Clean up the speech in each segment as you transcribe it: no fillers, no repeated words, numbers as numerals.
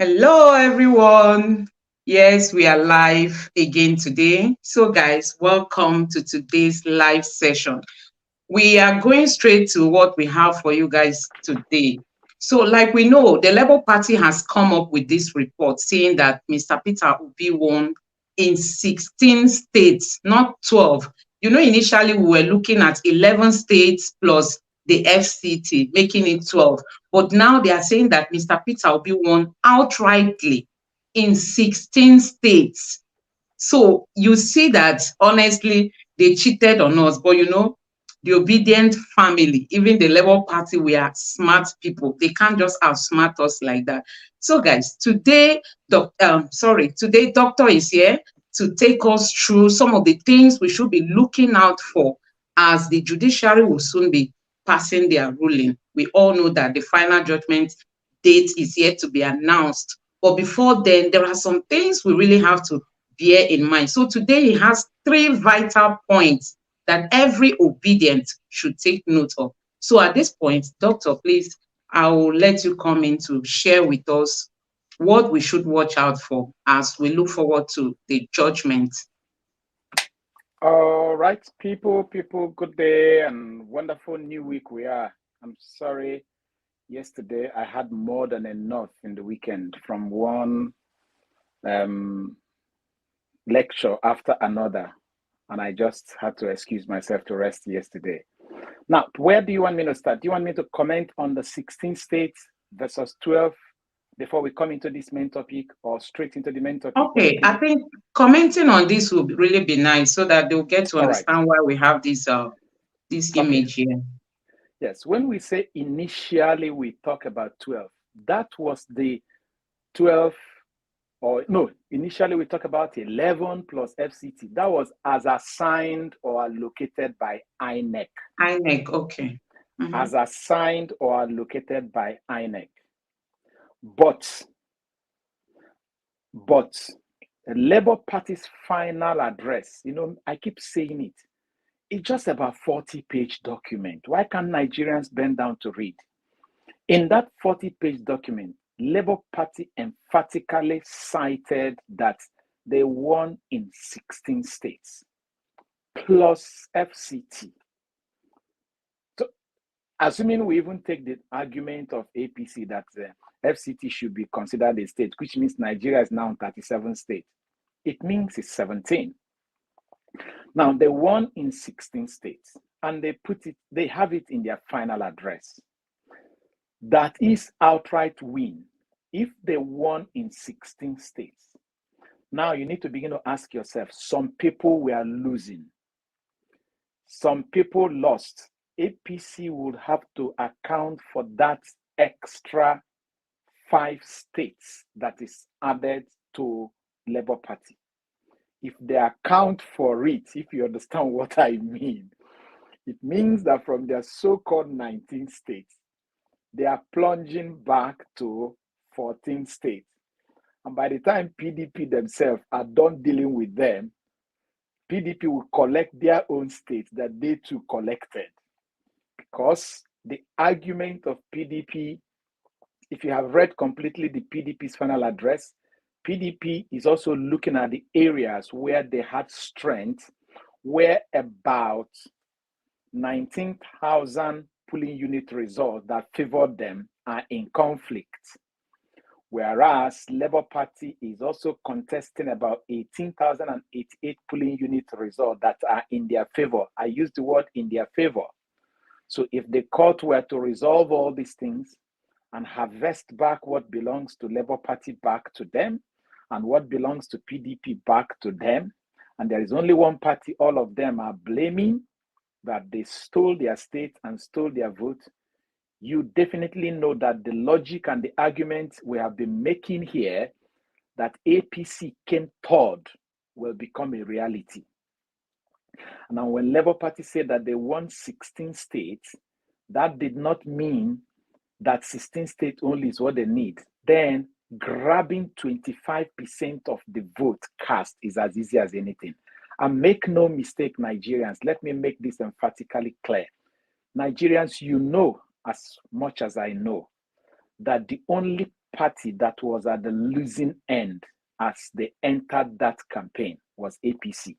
Hello, everyone. Yes, we are live again today. So, guys, welcome to today's live session. We are going straight to what we have for you guys today. So, like we know, the Labour Party has come up with this report saying that Mr. Peter Obi won in 16 states, not 12. Initially we were looking at 11 states plus the FCT, making it 12. But now they are saying that Mr. Peter Obi won outrightly in 16 states. So you see that honestly, they cheated on us. But the Obedient family, even the Labour Party, we are smart people. They can't just outsmart us like that. So, guys, today Doctor is here to take us through some of the things we should be looking out for as the judiciary will soon be passing their ruling. We all know that the final judgment date is yet to be announced. But before then, there are some things we really have to bear in mind. So today he has 3 vital points that every obedient should take note of. So at this point, Doctor, please, I will let you come in to share with us what we should watch out for as we look forward to the judgment. All right, people, good day and wonderful new week we are. I'm sorry, yesterday I had more than enough in the weekend from one lecture after another, and I just had to excuse myself to rest yesterday. Now, where do you want me to start? Do you want me to comment on the 16 states versus 12 before we come into this main topic, or straight into the main topic? Okay, I think commenting on this will really be nice so that they'll get to understand why we have this image here. Yes, when we say initially we talk about 12, that was the 12, or no, initially we talk about 11 plus FCT. That was as assigned or allocated by INEC. INEC, okay. Mm-hmm. As assigned or allocated by INEC. But the Labour Party's final address, I keep saying it, it's just about 40-page document. Why can't Nigerians bend down to read? In that 40-page document, Labour Party emphatically cited that they won in 16 states, plus FCT. So, assuming we even take the argument of APC that FCT should be considered a state, which means Nigeria is now in 37 states, it means it's 17. Now, they won in 16 states, and they have it in their final address. That is outright win if they won in 16 states. Now, you need to begin to ask yourself, some people were losing. Some people lost. APC would have to account for that extra 5 states that is added to Labour Party. If they account for it, if you understand what I mean, it means that from their so-called 19 states, they are plunging back to 14 states. And by the time PDP themselves are done dealing with them, PDP will collect their own states that they too collected. Because the argument of PDP, if you have read completely the PDP's final address, PDP is also looking at the areas where they had strength, where about 19,000 polling unit results that favored them are in conflict. Whereas Labour Party is also contesting about 18,088 polling unit results that are in their favor. I use the word in their favor. So if the court were to resolve all these things and harvest back what belongs to Labour Party back to them, and what belongs to PDP back to them, and there is only one party all of them are blaming that they stole their state and stole their vote, you definitely know that the logic and the argument we have been making here, that APC came third, will become a reality. Now, when Labour Party said that they won 16 states, that did not mean that 16 states only is what they need. Then grabbing 25% of the vote cast is as easy as anything. And make no mistake, Nigerians, let me make this emphatically clear. Nigerians, you know as much as I know that the only party that was at the losing end as they entered that campaign was APC.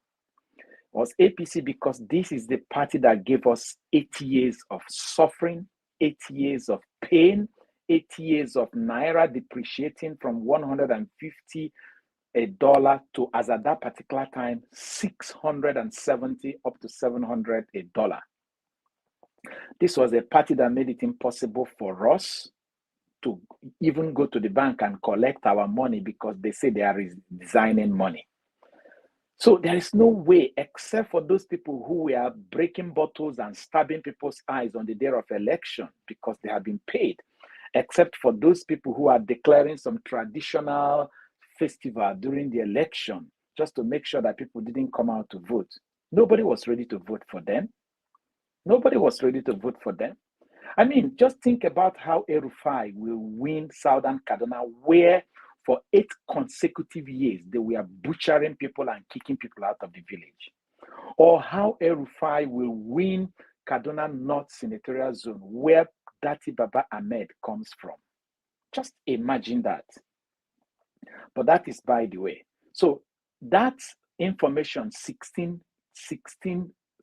Was APC because this is the party that gave us 8 years of suffering, 8 years of pain, 8 years of naira depreciating from 150 a dollar to, as at that particular time, 670 up to 700 a dollar. This was a party that made it impossible for us to even go to the bank and collect our money because they say they are resigning money. So there is no way, except for those people who were breaking bottles and stabbing people's eyes on the day of election because they have been paid, except for those people who are declaring some traditional festival during the election just to make sure that people didn't come out to vote. Nobody was ready to vote for them. Nobody was ready to vote for them. I mean, just think about how El-Rufai will win Southern Kaduna, where for 8 consecutive years they were butchering people and kicking people out of the village. Or how El-Rufai will win Kaduna North Senatorial Zone, where Dati Baba Ahmed comes from. Just imagine that. But that is by the way. So that information, 16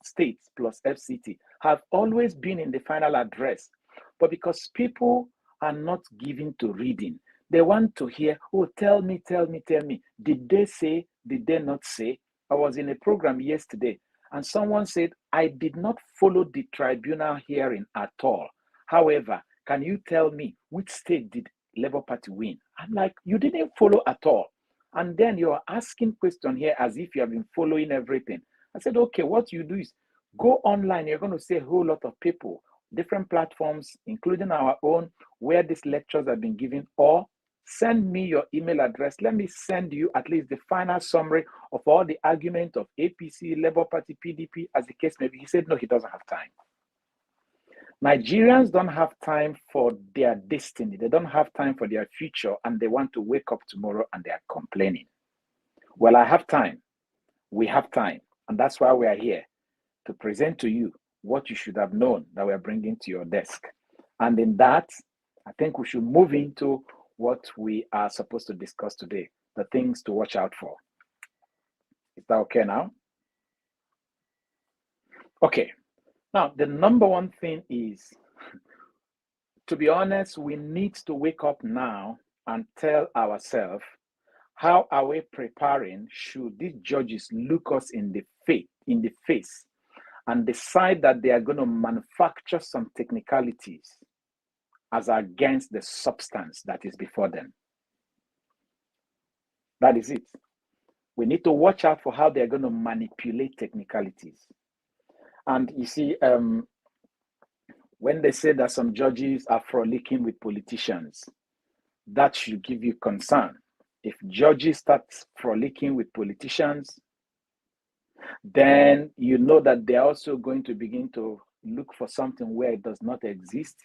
states plus FCT, have always been in the final address. But because people are not given to reading, they want to hear, oh, tell me. Did they say, did they not say? I was in a program yesterday and someone said, I did not follow the tribunal hearing at all. However, can you tell me which state did Labour Party win? I'm like, you didn't follow at all. And then you're asking question here as if you have been following everything. I said, okay, what you do is go online. You're going to see a whole lot of people, different platforms, including our own, where these lectures have been given, or send me your email address. Let me send you at least the final summary of all the argument of APC, Labour Party, PDP, as the case may be. He said, no, he doesn't have time. Nigerians don't have time for their destiny. They don't have time for their future, and they want to wake up tomorrow and they are complaining. Well, I have time. We have time. And that's why we are here, to present to you what you should have known that we are bringing to your desk. And in that, I think we should move into what we are supposed to discuss today, the things to watch out for. Is that okay now? Okay. Now, the number one thing is, to be honest, we need to wake up now and tell ourselves, how are we preparing should these judges look us in the face and decide that they are going to manufacture some technicalities as against the substance that is before them? That is it. We need to watch out for how they're going to manipulate technicalities. And you see, when they say that some judges are frolicking with politicians, that should give you concern. If judges start frolicking with politicians, then you know that they're also going to begin to look for something where it does not exist,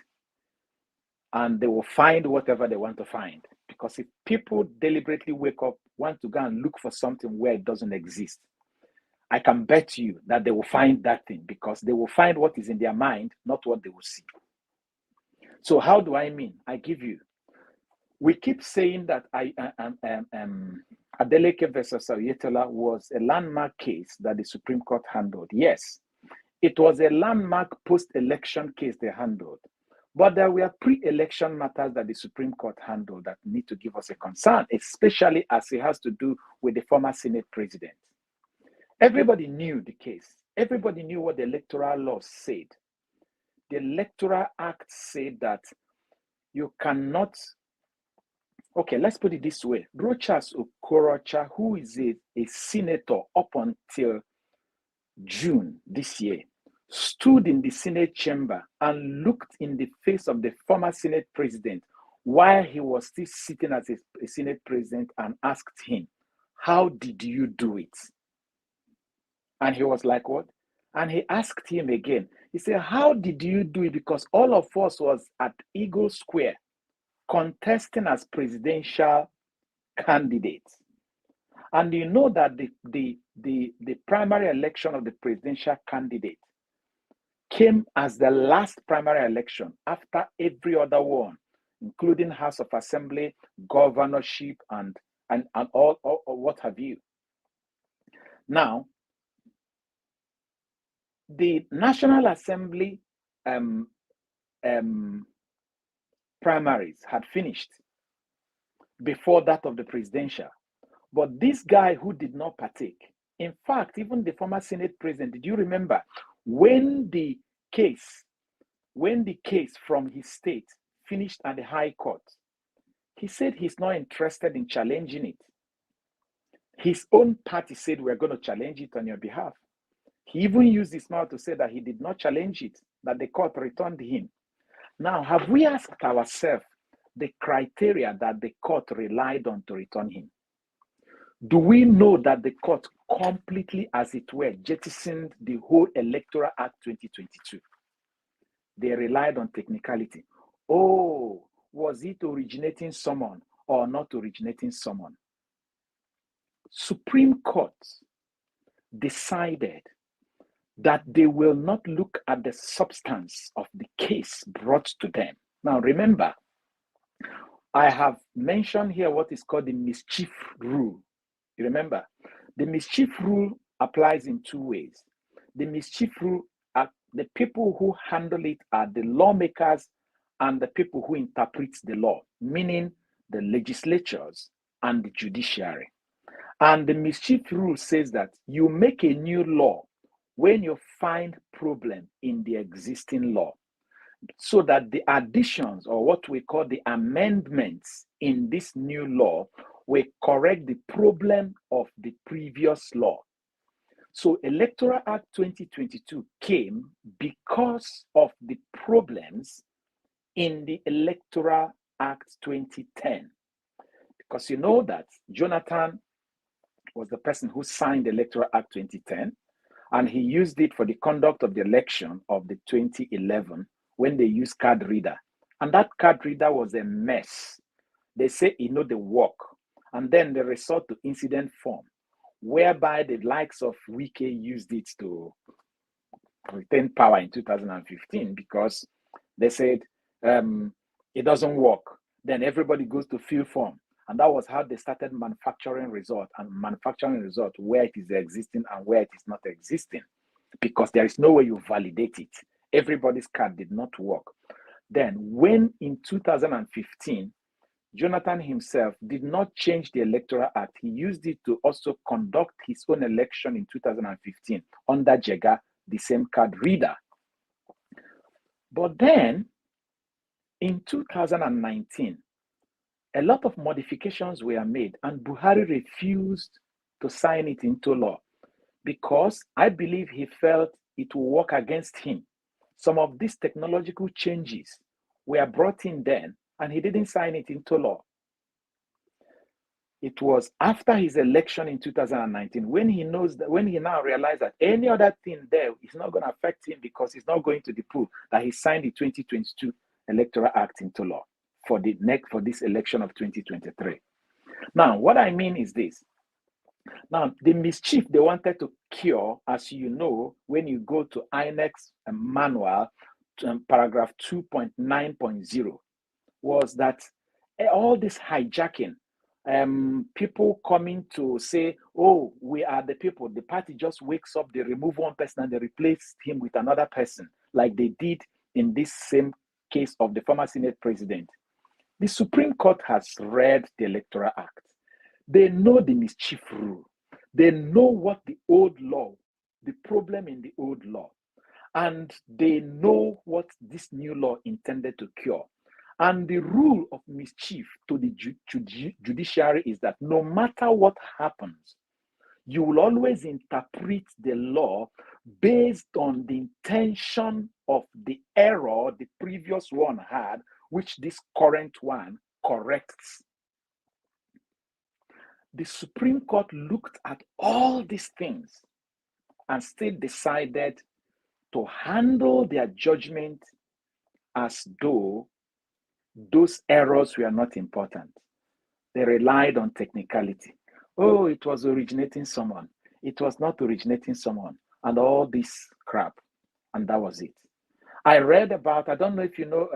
and they will find whatever they want to find. Because if people deliberately wake up, want to go and look for something where it doesn't exist, I can bet you that they will find that thing, because they will find what is in their mind, not what they will see. So how do I mean? I give you. We keep saying that Adeleke versus Oyetola was a landmark case that the Supreme Court handled. Yes, it was a landmark post-election case they handled. But there were pre-election matters that the Supreme Court handled that need to give us a concern, especially as it has to do with the former Senate president. Everybody knew the case. Everybody knew what the electoral law said. The Electoral Act said that you cannot. Okay, let's put it this way. Rochas Okorocha, who is a senator up until June this year, stood in the Senate chamber and looked in the face of the former Senate president while he was still sitting as a Senate president and asked him, how did you do it? And he was like, what? And he asked him again. He said, how did you do it? Because all of us was at Eagle Square contesting as presidential candidates. And you know that the primary election of the presidential candidate came as the last primary election after every other one. including House of Assembly, governorship, and all what have you. Now, the National Assembly primaries had finished before that of the presidential. But this guy who did not partake, in fact, even the former Senate president, did you remember when the case from his state finished at the High Court, he said he's not interested in challenging it. His own party said, we're going to challenge it on your behalf. He even used his mouth to say that he did not challenge it, that the court returned him. Now, have we asked ourselves the criteria that the court relied on to return him? Do we know that the court completely, as it were, jettisoned the whole Electoral Act 2022? They relied on technicality. Oh, was it originating someone or not originating someone? Supreme Court decided that they will not look at the substance of the case brought to them. Now, remember, I have mentioned here what is called the mischief rule. You remember, the mischief rule applies in two ways. The mischief rule, the people who handle it are the lawmakers and the people who interpret the law, meaning the legislatures and the judiciary. And the mischief rule says that you make a new law when you find problem in the existing law, so that the additions, or what we call the amendments in this new law, will correct the problem of the previous law. So Electoral Act 2022 came because of the problems in the Electoral Act 2010. Because you know that Jonathan was the person who signed the Electoral Act 2010, and he used it for the conduct of the election of the 2011 when they used card reader. And that card reader was a mess. They say it know the work. And then they resort to incident form, whereby the likes of Wike used it to retain power in 2015 because they said it doesn't work. Then everybody goes to fill form. And that was how they started manufacturing result where it is existing and where it is not existing, because there is no way you validate it. Everybody's card did not work. Then when in 2015, Jonathan himself did not change the Electoral Act, he used it to also conduct his own election in 2015 under Jega, the same card reader. But then in 2019, a lot of modifications were made, and Buhari refused to sign it into law because I believe he felt it will work against him. Some of these technological changes were brought in then, and he didn't sign it into law. It was after his election in 2019 when he now realized that any other thing there is not going to affect him because he's not going to the pool, that he signed the 2022 Electoral Act into law for this election of 2023. Now, what I mean is this. Now, the mischief they wanted to cure, as you know, when you go to INEC's manual, paragraph 2.9.0, was that all this hijacking, people coming to say, oh, we are the people, the party just wakes up, they remove one person and they replace him with another person, like they did in this same case of the former Senate president. The Supreme Court has read the Electoral Act. They know the mischief rule. They know what the old law, the problem in the old law, and they know what this new law intended to cure. And the rule of mischief to the judiciary is that no matter what happens, you will always interpret the law based on the intention of the error the previous one had, which this current one corrects. The Supreme Court looked at all these things and still decided to handle their judgment as though those errors were not important. They relied on technicality. Oh, it was originating someone. It was not originating someone, and all this crap. And that was it. I read about, I don't know if you know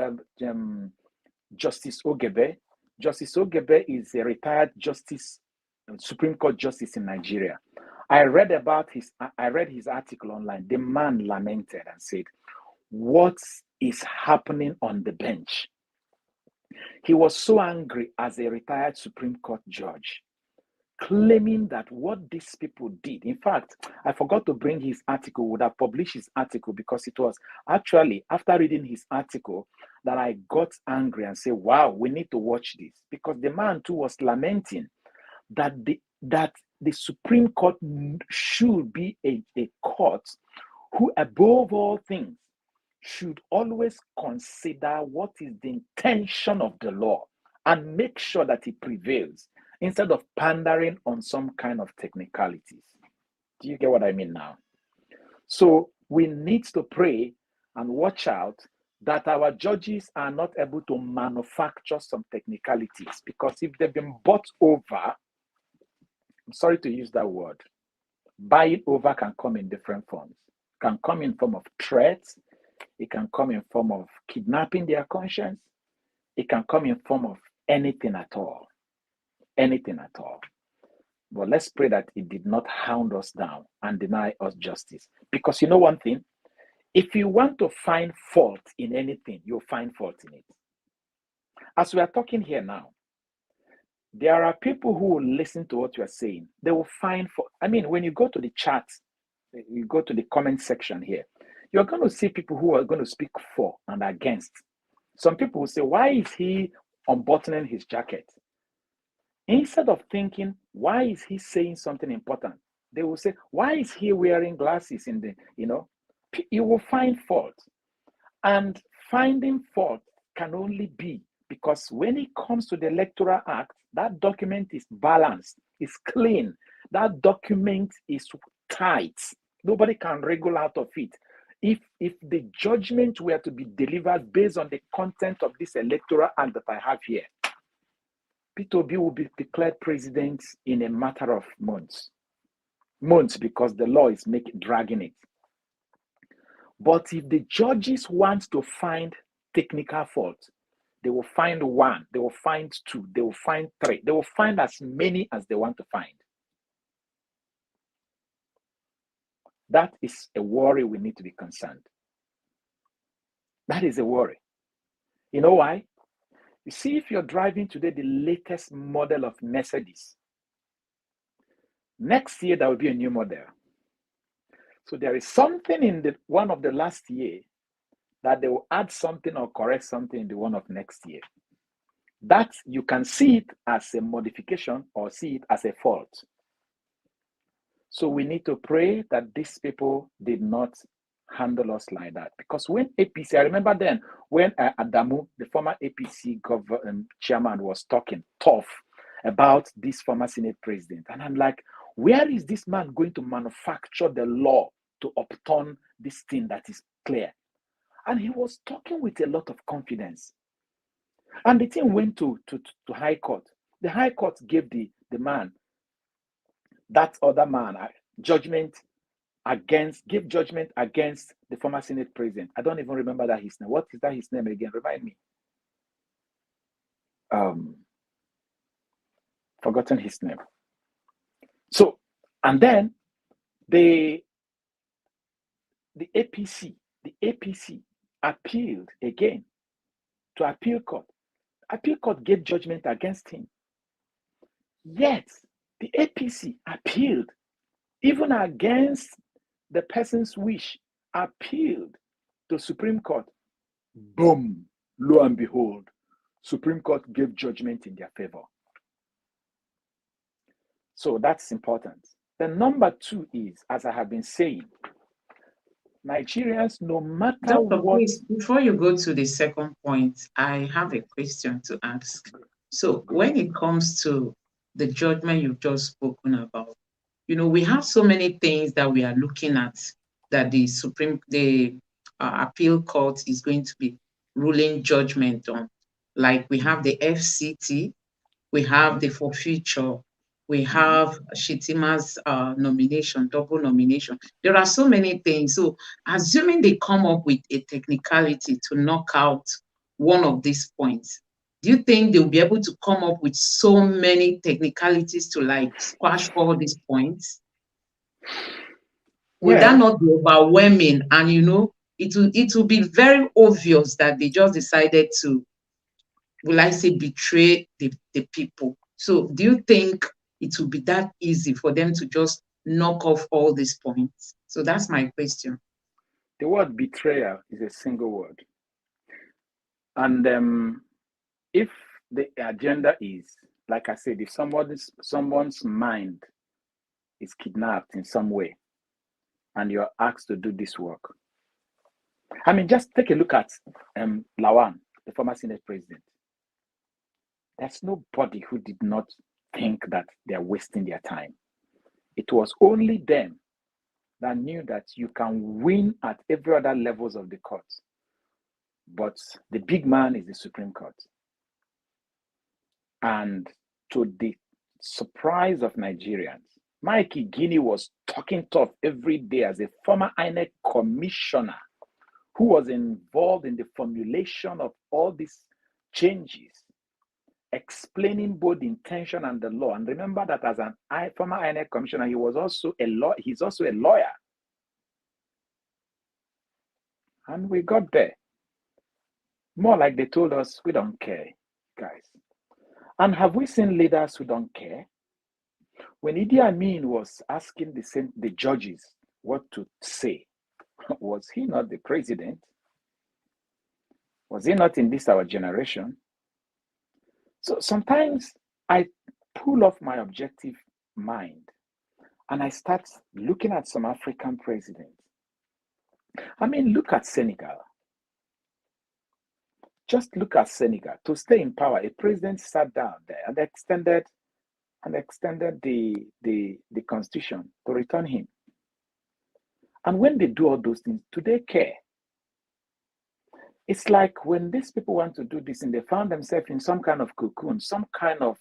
Justice Ogebe. Justice Ogebe is a retired justice, Supreme Court justice in Nigeria. I read his article online. The man lamented and said, what is happening on the bench? He was so angry as a retired Supreme Court judge, claiming that what these people did, in fact, I forgot to bring his article, would have published his article, because it was actually after reading his article that I got angry and said, wow, we need to watch this. Because the man too was lamenting that the Supreme Court should be a court who, above all things, should always consider what is the intention of the law and make sure that it prevails, instead of pandering on some kind of technicalities. Do you get what I mean now? So we need to pray and watch out that our judges are not able to manufacture some technicalities, because if they've been bought over, I'm sorry to use that word, buying over can come in different forms. It can come in form of threats. It can come in form of kidnapping their conscience. It can come in form of anything at all. Anything at all. But let's pray that it did not hound us down and deny us justice. Because you know one thing, if you want to find fault in anything, you'll find fault in it. As we are talking here now, there are people who will listen to what you are saying. They will find fault. I mean, when you go to the chat, you go to the comment section here, you're going to see people who are going to speak for and against. Some people will say, why is he unbuttoning his jacket? Instead of thinking, why is he saying something important? They will say, why is he wearing glasses in the, you will find fault. And finding fault can only be because when it comes to the Electoral Act, that document is balanced, is clean. That document is tight. Nobody can wriggle out of it. If the judgment were to be delivered based on the content of this Electoral Act that I have here, Peter Obi will be declared president in a matter of months. Months, because the law is dragging it. But if the judges want to find technical fault, they will find one, they will find two, they will find three, they will find as many as they want to find. That is a worry we need to be concerned. That is a worry. You know why? You see, if you're driving today the latest model of Mercedes, next year there will be a new model. So there is something in the one of the last year that they will add something or correct something in the one of next year. That you can see it as a modification or see it as a fault. So we need to pray that these people did not handle us like that. Because when APC, I remember then when Adamu, the former APC chairman, was talking tough about this former Senate president. And I'm like, where is this man going to manufacture the law to upturn this thing that is clear? And he was talking with a lot of confidence. And the thing went to High Court. The High Court gave the man, that other man, judgment against the former Senate president. I don't even remember that his name. What is that his name again? Remind me. Forgotten his name. So, and then the APC appealed again to appeal court. Appeal court gave judgment against him. Yet the APC appealed, even against the person's wish, appealed to Supreme Court. Boom, lo and behold, Supreme Court gave judgment in their favor. So that's important. The number two is, as I have been saying, Nigerians, no matter Dr. what. Please, before you go to the second point, I have a question to ask. So when it comes to the judgment you've just spoken about, we have so many things that we are looking at that the appeal court is going to be ruling judgment on. Like we have the FCT, we have the forfeiture, we have Shitima's nomination, double nomination. There are so many things. So assuming they come up with a technicality to knock out one of these points, Do you think they'll be able to come up with so many technicalities to like squash all these points? Would that Yeah, not be overwhelming? And it will be very obvious that they just decided to, will I say, betray the people. So do you think it will be that easy for them to just knock off all these points? So that's my question. the word betrayal is a single word. And if the agenda is, like I said, if someone's mind is kidnapped in some way and you're asked to do this work, I mean, just take a look at Lawan, the former Senate president. There's nobody who did not think that they're wasting their time. It was only them that knew that you can win at every other levels of the court, but the big man is the Supreme Court. And to the surprise of Nigerians, Mikey Guinea was talking tough every day as a former INEC commissioner who was involved in the formulation of all these changes, explaining both the intention and the law. And remember that as an former INEC commissioner, he was also a law. He's also a lawyer. And we got there. More like they told us, we don't care, guys. And have we seen leaders who don't care? When Idi Amin was asking the judges what to say, was he not the president? Was he not in this our generation? So sometimes I pull off my objective mind and I start looking at some African presidents. I mean, look at Senegal. Just look at Senegal. To stay in power, a president sat down there and extended the constitution to return him. And when they do all those things, do they care? It's like when these people want to do this and they found themselves in some kind of cocoon, some kind of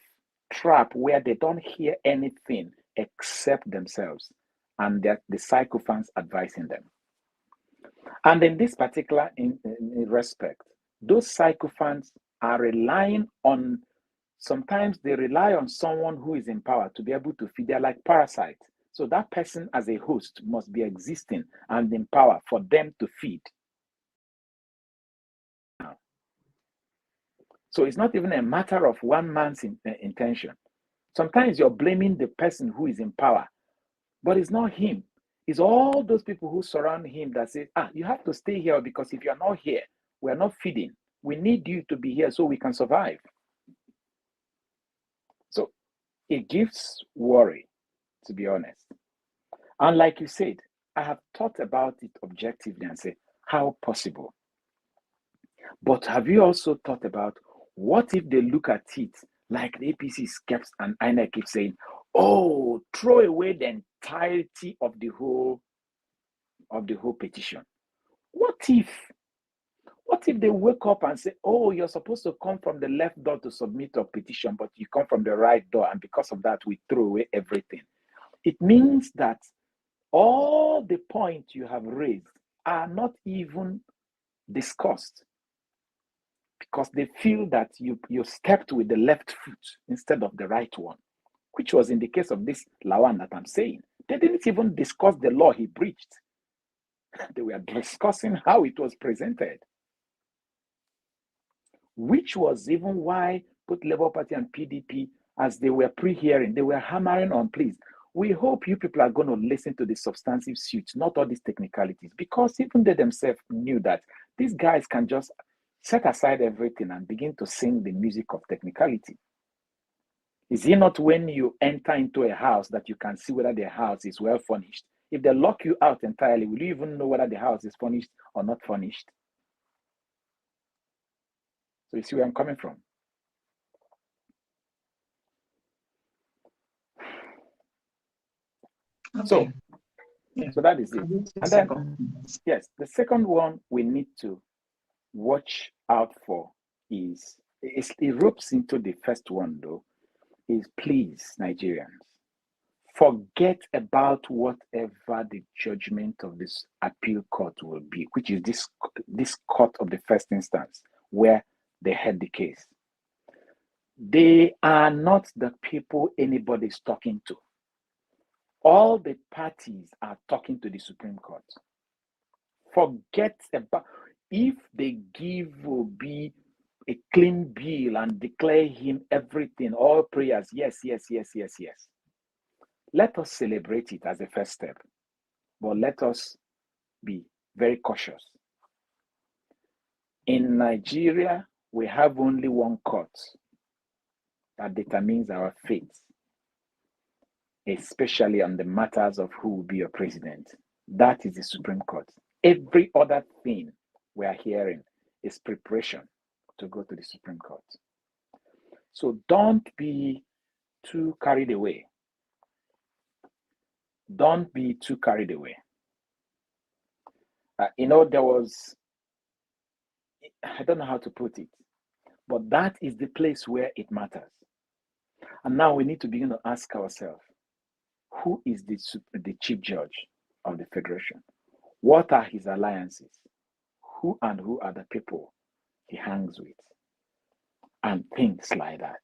trap where they don't hear anything except themselves and the sycophants advising them. And in this particular in respect, those sycophants are relying on, sometimes they rely on someone who is in power to be able to feed. They're like parasites. So that person as a host must be existing and in power for them to feed. So it's not even a matter of one man's intention. Sometimes you're blaming the person who is in power, but it's not him. It's all those people who surround him that say, you have to stay here because if you're not here, we're not feeding. We need you to be here so we can survive. So it gives worry, to be honest. And like you said, I have thought about it objectively and say, how possible? But have you also thought about what if they look at it like the APC kept and INEC keep saying, oh, throw away the entirety of the whole petition? What if they wake up and say, oh, you're supposed to come from the left door to submit a petition, but you come from the right door, and because of that, we throw away everything? It means that all the points you have raised are not even discussed because they feel that you stepped with the left foot instead of the right one, which was in the case of this Lawan that I'm saying. They didn't even discuss the law he breached. They were discussing how it was presented, which was even why both Labour Party and PDP, as they were pre-hearing, they were hammering on, please, we hope you people are going to listen to the substantive suits, not all these technicalities, because even they themselves knew that these guys can just set aside everything and begin to sing the music of technicality. Is it not when you enter into a house that you can see whether the house is well furnished? If they lock you out entirely, will you even know whether the house is furnished or not furnished? So you see where I'm coming from. Okay. So that is it. And then, yes, the second one we need to watch out for is, it ropes into the first one though, is please, Nigerians, forget about whatever the judgment of this appeal court will be, which is this court of the first instance where they had the case. They are not the people anybody's talking to. All the parties are talking to the Supreme Court. Forget about if they give Obi a clean bill and declare him everything, all prayers, yes, yes, yes, yes, yes. Let us celebrate it as a first step, but let us be very cautious. In Nigeria, we have only one court that determines our fate, especially on the matters of who will be your president. That is the Supreme Court. Every other thing we are hearing is preparation to go to the Supreme Court. So don't be too carried away. Don't be too carried away. There was, I don't know how to put it, but that is the place where it matters. And now we need to begin to ask ourselves, who is the chief judge of the Federation? What are his alliances? Who are the people he hangs with? And things like that.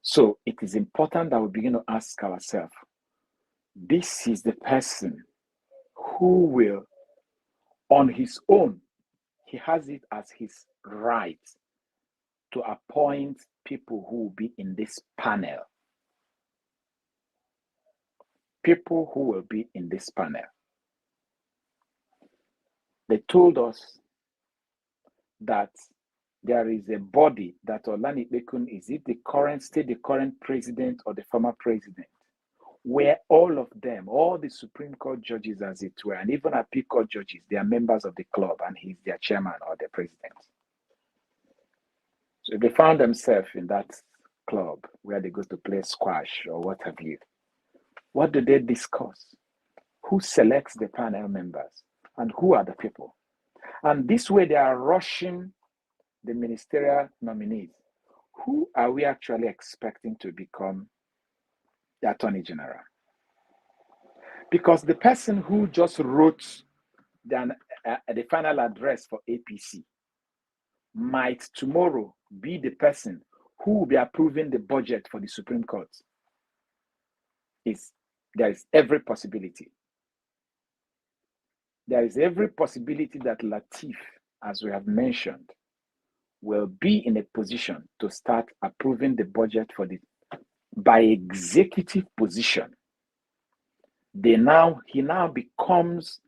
So it is important that we begin to ask ourselves, this is the person who will, on his own, he has it as his right to appoint people who will be in this panel. People who will be in this panel. They told us that there is a body that Olani Bekun, is it the current president or the former president, where all of them, all the Supreme Court judges as it were, and even appeal court judges, they are members of the club and he's their chairman or the president. So if they found themselves in that club where they go to play squash or what have you, what do they discuss? Who selects the panel members and who are the people? And this way they are rushing the ministerial nominees. Who are we actually expecting to become the Attorney General? Because the person who just wrote the final address for APC might tomorrow be the person who will be approving the budget for the Supreme Court. There is every possibility. There is every possibility that Latif, as we have mentioned, will be in a position to start approving the budget by executive position. He now becomes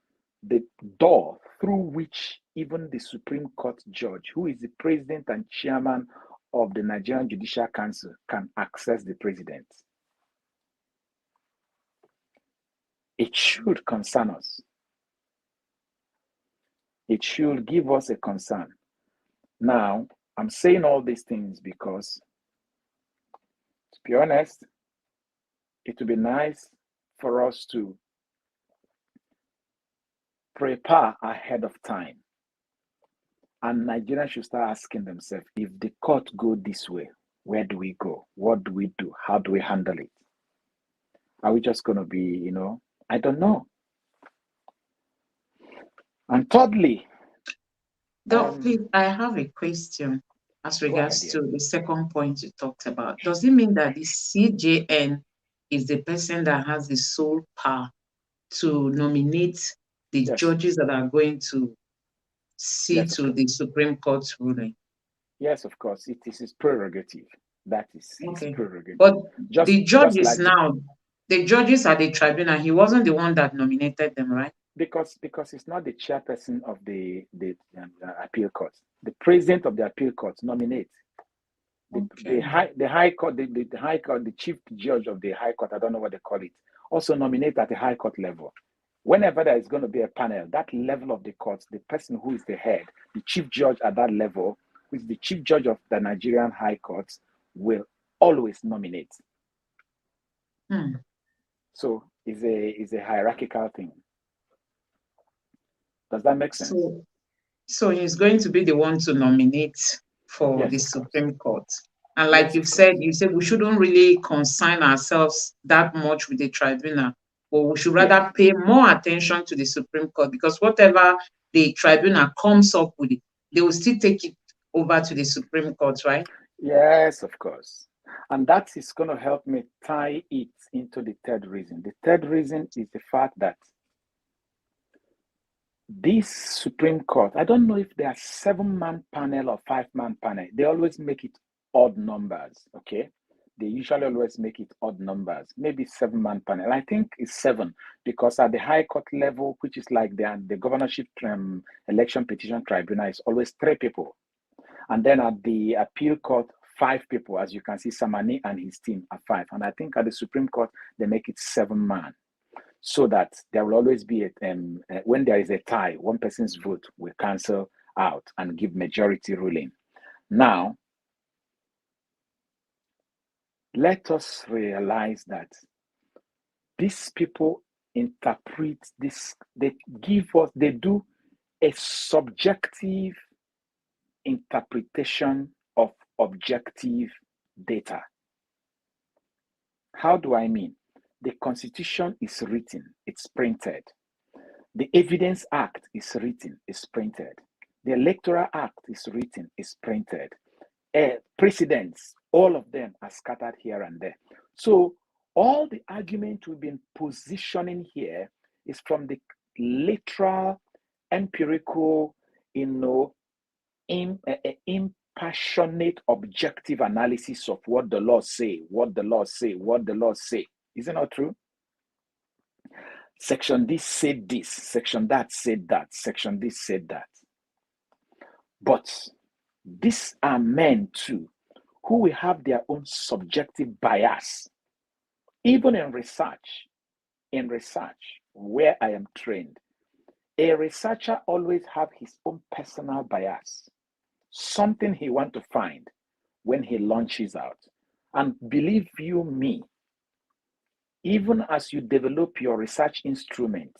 the door through which even the Supreme Court judge, who is the president and chairman of the Nigerian Judicial Council, can access the president. It should concern us. It should give us a concern. Now, I'm saying all these things because, to be honest, it would be nice for us to prepare ahead of time. And Nigerians should start asking themselves, if the court go this way, where do we go? What do we do? How do we handle it? Are we just going to be, I don't know. And thirdly, Doc, please, I have a question as regards to the second point you talked about. Does it mean that the CJN is the person that has the sole power to nominate the judges that are going to see to the Supreme Court's ruling? Yes, of course. It is his prerogative. That is his prerogative. But the judges the judges are the tribunal. He wasn't the one that nominated them, right? Because he's not the chairperson of the appeal court. The president of the appeal court nominates. The high court, the chief judge of the high court, I don't know what they call it, also nominate at the high court level. Whenever there is going to be a panel, that level of the court, the person who is the head, the chief judge at that level, who is the chief judge of the Nigerian high courts, will always nominate. So it's a hierarchical thing. Does that make sense? So he's going to be the one to nominate for the Supreme Court. And like you said we shouldn't really concern ourselves that much with the tribunal, but we should rather pay more attention to the Supreme Court, because whatever the tribunal comes up with, they will still take it over to the Supreme Court, right? Yes, of course. And that is going to help me tie it into the third reason. The third reason is the fact that this Supreme Court, I don't know if they are 7-man panel or 5-man panel. They always make it odd numbers, okay? They usually always make it odd numbers, maybe 7-man panel. I think it's 7 because at the High Court level, which is like the governorship election petition tribunal, is always 3 people. And then at the appeal court, 5 people, as you can see, Samani and his team are 5. And I think at the Supreme Court, they make it 7-man. So that there will always be when there is a tie, one person's vote will cancel out and give majority ruling. Now, let us realize that these people interpret this, they do a subjective interpretation of objective data. How do I mean? The Constitution is written, it's printed. The Evidence Act is written, it's printed. The Electoral Act is written, it's printed. Precedents, all of them are scattered here and there. So all the argument we've been positioning here is from the literal, empirical, impassionate, objective analysis of what the law say, what the law say, what the law say. Is it not true? Section this said this, section that said that, section this said that. But these are men too, who will have their own subjective bias. Even in research, where I am trained, a researcher always have his own personal bias, something he want to find when he launches out. And believe you me, even as you develop your research instrument,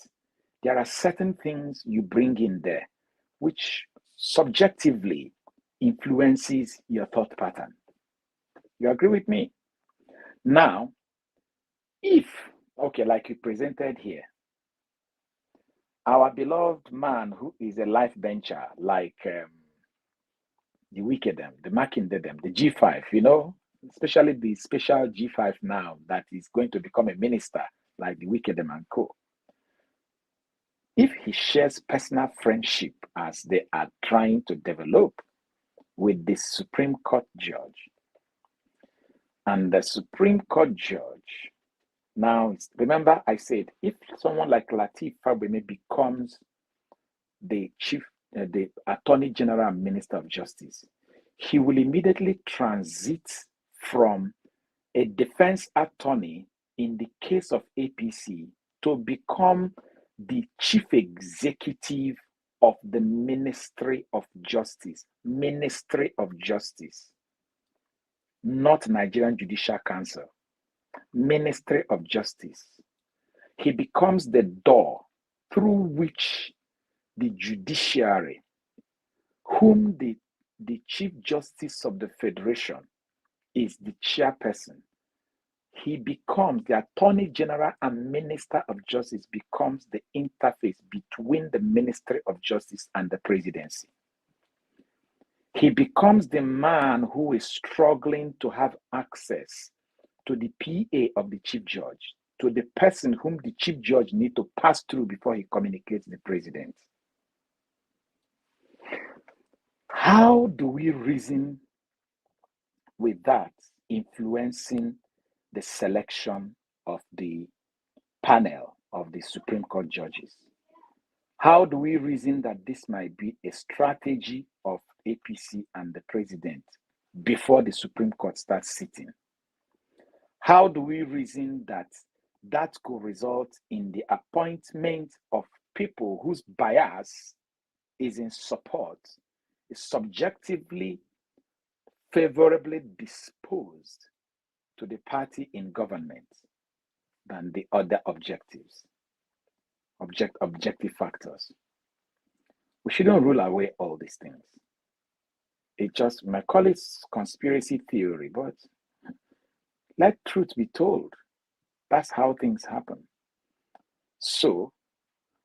there are certain things you bring in there which subjectively influences your thought pattern. You agree with me? Now, if, okay, like you presented here, our beloved man who is a life bencher, like the Wicked, the Mackinder, the G5, especially the special G5 now that is going to become a minister, like the Wicked and co. If he shares personal friendship as they are trying to develop with the Supreme Court judge, and the Supreme Court judge, now remember I said, if someone like Lateef Fagbemi becomes the Attorney General and Minister of Justice, he will immediately transit from a defense attorney in the case of APC to become the chief executive of the Ministry of Justice. Ministry of Justice, not Nigerian Judicial Council. Ministry of Justice. He becomes the door through which the judiciary, whom the Chief Justice of the Federation is the chairperson, he becomes the Attorney General and Minister of Justice, becomes the interface between the Ministry of Justice and the presidency. He becomes the man who is struggling to have access to the PA of the Chief Judge, to the person whom the Chief Judge needs to pass through before he communicates the president. How do we reason with that influencing the selection of the panel of the Supreme Court judges? How do we reason that this might be a strategy of APC and the president before the Supreme Court starts sitting? How do we reason that that could result in the appointment of people whose bias is in support, is subjectively favorably disposed to the party in government than the other objectives, objective factors? We shouldn't rule away all these things. It just, my call it conspiracy theory, but let truth be told. That's how things happen. So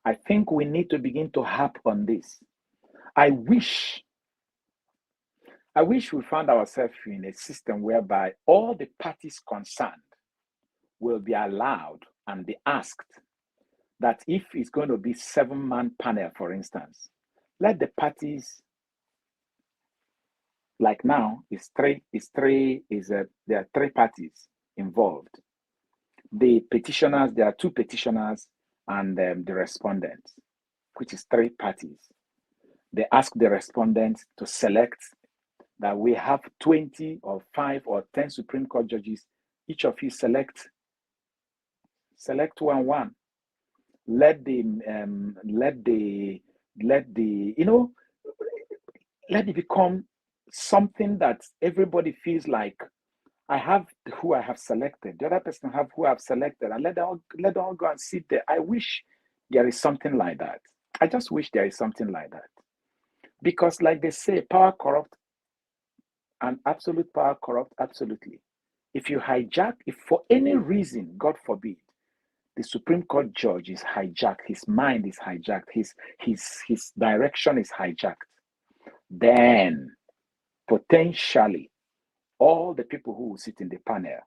I think we need to begin to harp on this. I wish I wish we found ourselves in a system whereby all the parties concerned will be allowed and be asked that if it's going to be 7-man panel, for instance, let the parties, like now, there are 3 parties involved. The petitioners, there are 2 petitioners and the respondents, which is 3 parties. They ask the respondents to select that we have 20 or 5 or 10 Supreme Court judges. Each of you select 1. Let it become something that everybody feels like, I have who I have selected, the other person have who I've selected, and let them all go and sit there. I wish there is something like that. I just wish there is something like that. Because like they say, power corrupt and absolute power corrupt absolutely. If for any reason, God forbid, the Supreme Court judge is hijacked, his mind is hijacked, his direction is hijacked, then potentially all the people who will sit in the panel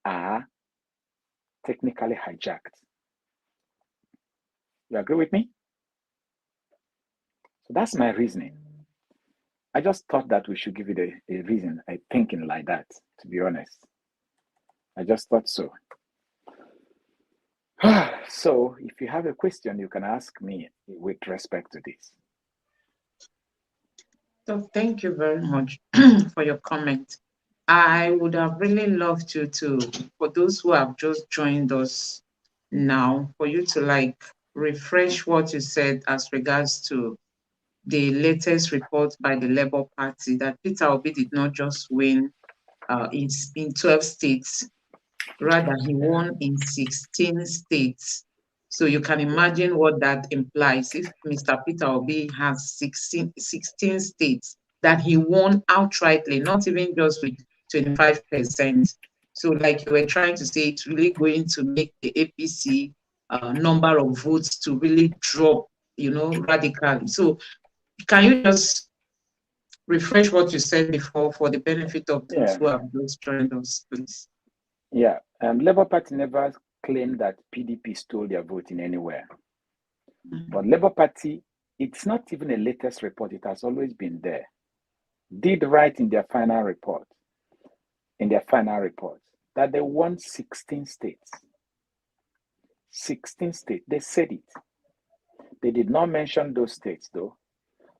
are technically hijacked. You agree with me? So that's my reasoning. I just thought that we should give it a reason, a thinking like that, to be honest. I just thought so. So if you have a question, you can ask me with respect to this. So thank you very much for your comment. I would have really loved you to, for those who have just joined us now, for you to refresh what you said as regards to the latest report by the Labour Party that Peter Obi did not just win in 12 states, rather he won in 16 states. So you can imagine what that implies. If Mr. Peter Obi has 16 states that he won outrightly, not even just with 25%. So like you were trying to say, it's really going to make the APC number of votes to really drop, radically. So can you just refresh what you said before for the benefit of those who have just joined us, please? Yeah, Labour Party never claimed that PDP stole their vote in anywhere. But Labour Party, it's not even a latest report, it has always been there. Did write in their final report, that they won 16 states. 16 states, they said it. They did not mention those states though.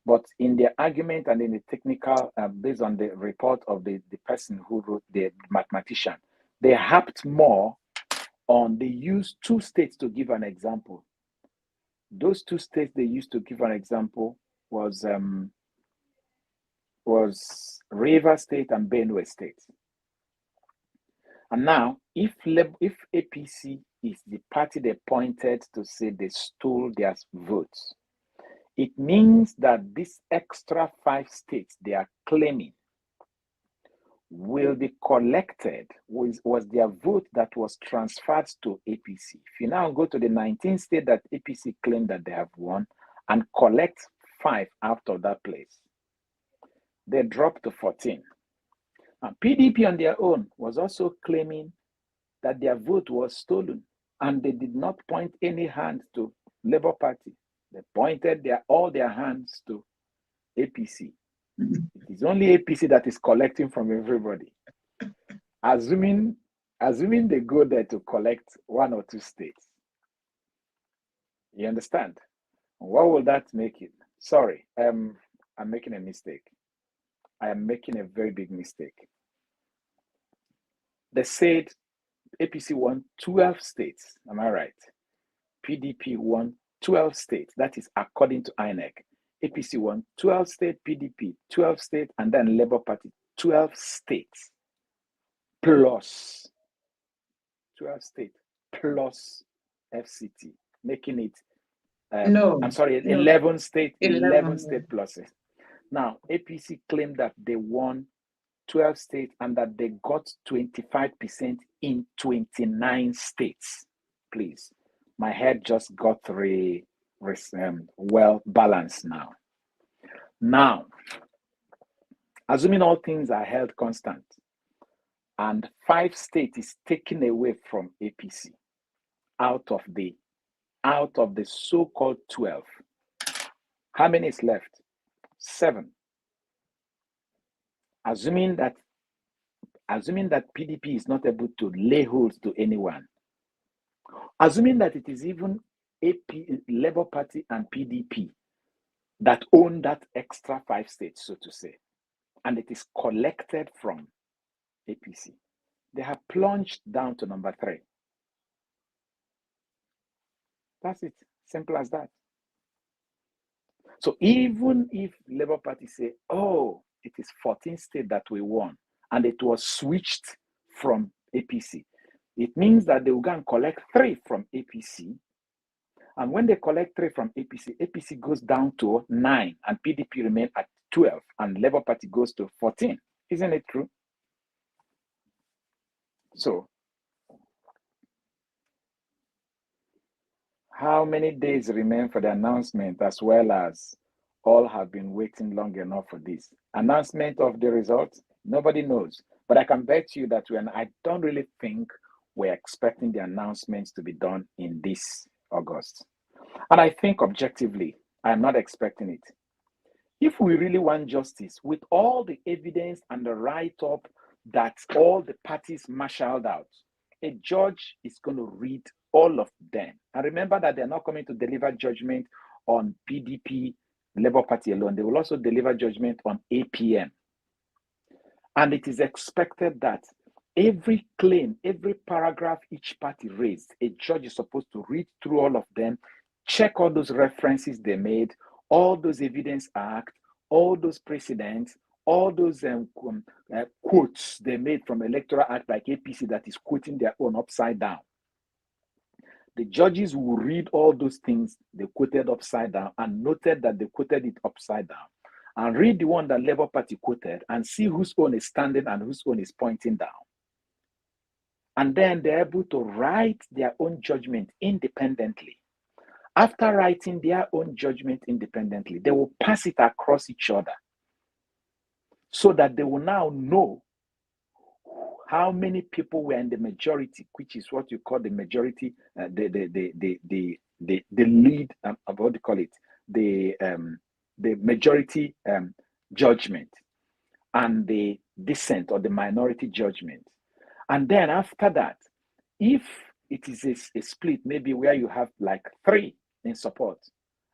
But in their argument and in the technical, based on the report of the person who wrote, the mathematician, they harped more on, they used 2 states to give an example. Those 2 states they used to give an example was Rivers State and Benue State. And now, if APC is the party they pointed to say they stole their votes, it means that this extra 5 states they are claiming will be collected, was their vote that was transferred to APC. If you now go to the 19 states that APC claimed that they have won and collect 5 out of that place, they drop to 14. And PDP on their own was also claiming that their vote was stolen, and they did not point any hand to Labour Party. They pointed all their hands to APC. It is only APC that is collecting from everybody. Assuming they go there to collect 1 or 2 states. You understand? What will that make it? Sorry, I'm making a mistake. I am making a very big mistake. They said APC won 12 states. Am I right? PDP won 12 states. That is according to INEC. APC won 12 states, PDP 12 states, and then Labour Party 12 states plus 12 states plus FCT, making it no, I'm sorry, no. 11 states, 11 state pluses. Now, APC claimed that they won 12 states and that they got 25% in 29 states. Please, my head just got well balanced now. Now, Assuming all things are held constant, and 5 states is taken away from APC out of the so-called 12. How many is left? 7. Assuming that PDP is not able to lay hold to anyone, assuming that it is even Labour Party and PDP that own that extra 5 states, so to say, and it is collected from APC, they have plunged down to number 3. That's it. Simple as that. So even if Labour Party say, oh, it is 14 states that we won, and it was switched from APC, it means that they will go and collect 3 from APC. And when they collect 3 from APC, APC goes down to 9, and PDP remain at 12, and Labour Party goes to 14. Isn't it true? So, how many days remain for the announcement, as well as all have been waiting long enough for this? Announcement of the results, nobody knows. But I can bet you that I don't really think we're expecting the announcements to be done in this August. And I think objectively, I'm not expecting it. If we really want justice, with all the evidence and the write-up that all the parties marshaled out, a judge is going to read all of them. And remember that they're not coming to deliver judgment on PDP, Labour Party alone. They will also deliver judgment on APM. And it is expected that every claim, every paragraph each party raised, a judge is supposed to read through all of them, check all those references they made, all those evidence act, all those precedents, all those quotes they made from Electoral Act like APC that is quoting their own upside down. The judges will read all those things they quoted upside down and noted that they quoted it upside down, and read the one that Labour Party quoted and see whose own is standing and whose own is pointing down. And then they're able to write their own judgment independently. After writing their own judgment independently, they will pass it across each other so that they will now know how many people were in the majority, which is what you call the majority, the lead, what do you call it? The majority judgment and the dissent or the minority judgment. And then after that, if it is a split, maybe where you have like 3 in support